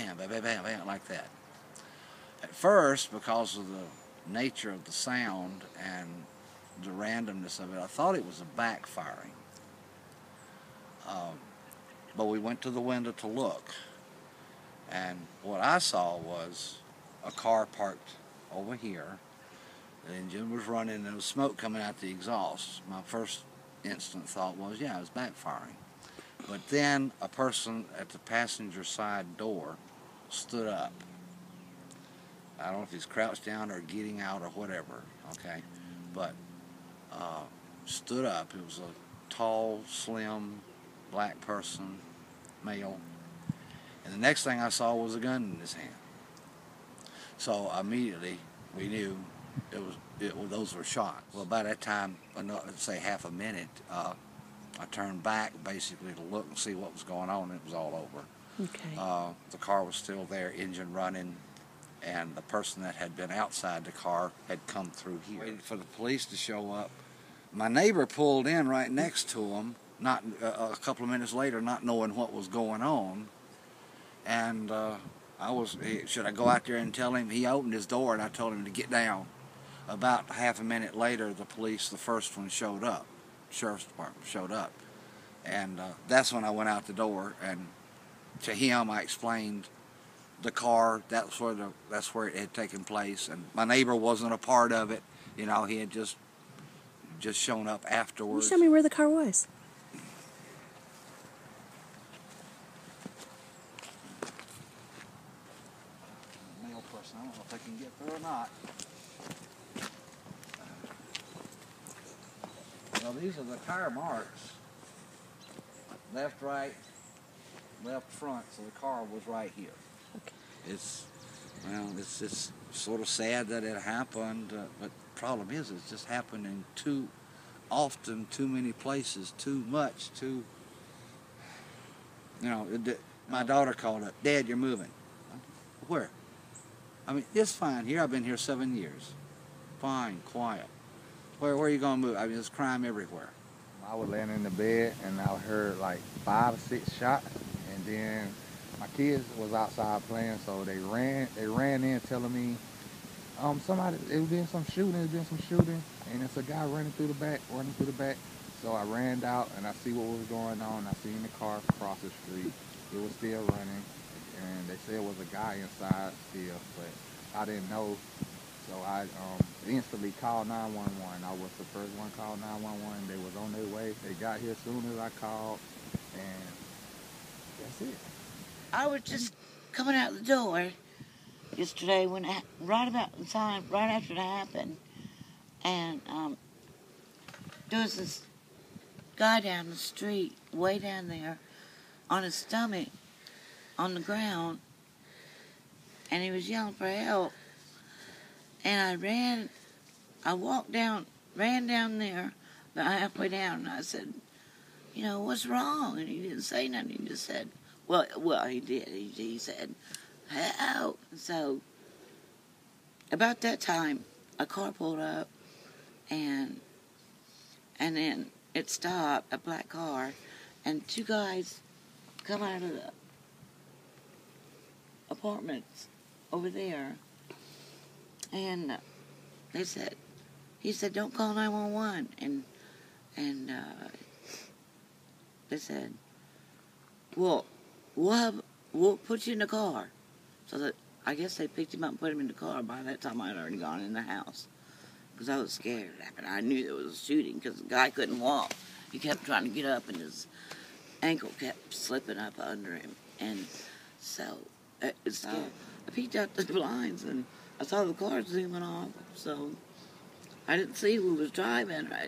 bam, bam, bam, bam, bam, like that. At first, because of the nature of the sound and the randomness of it, I thought it was a backfiring. But we went to the window to look, and what I saw was a car parked over here. The engine was running and there was smoke coming out the exhaust. My first instant thought was, yeah, it was backfiring. But then a person at the passenger side door stood up. I don't know if he's crouched down or getting out or whatever, okay? But stood up. It was a tall, slim, black person, male. And the next thing I saw was a gun in his hand. So immediately we knew those were shots. Well, by that time, I'd say half a minute, I turned back basically to look and see what was going on. It was all over. Okay. The car was still there, engine running, and the person that had been outside the car had come through here. Waited for the police to show up. My neighbor pulled in right next to him, not a couple of minutes later, not knowing what was going on, and should I go out there and tell him? He opened his door and I told him to get down. About half a minute later, the police, the first one, showed up. Sheriff's Department showed up, and that's when I went out the door. And to him, I explained the car. That's where it had taken place, and my neighbor wasn't a part of it. You know, he had just shown up afterwards. Can you show me where the car was? Male person. I don't know if I can get through or not. Well, these are the tire marks. Left, right, left, front. So the car was right here. Okay. It's sort of sad that it happened, but the problem is it's just happening too often, too many places, too much, too. You know, my daughter called up, "Dad, you're moving." Where? I mean, it's fine here. I've been here 7 years. Fine, quiet. Where are you going to move? I mean, there's crime everywhere. I was laying in the bed and I heard like 5 or 6 shots, and then my kids was outside playing, so they ran in telling me somebody, it was doing some shooting, and it's a guy running through the back. So I ran out and I see what was going on. I seen the car cross the street. It was still running, and they said it was a guy inside still, but I didn't know. So I instantly called 911. I was the first one called 911. They was on their way. They got here as soon as I called, and that's it. I was just coming out the door yesterday when right about the time, right after it happened, and there was this guy down the street, way down there, on his stomach, on the ground, and he was yelling for help. And I walked down, ran down there, about halfway down, and I said, you know, what's wrong? And he didn't say nothing. He just said, well, he did. He said, help. So about that time, a car pulled up, and then it stopped, a black car, and 2 guys come out of the apartments over there. And he said, don't call 911. And they said, well, we'll put you in the car. So that I guess they picked him up and put him in the car. By that time, I'd already gone in the house because I was scared. And I knew there was a shooting because the guy couldn't walk. He kept trying to get up, and his ankle kept slipping up under him. And so I peeked out the blinds, and I saw the car zooming off, so I didn't see who was driving.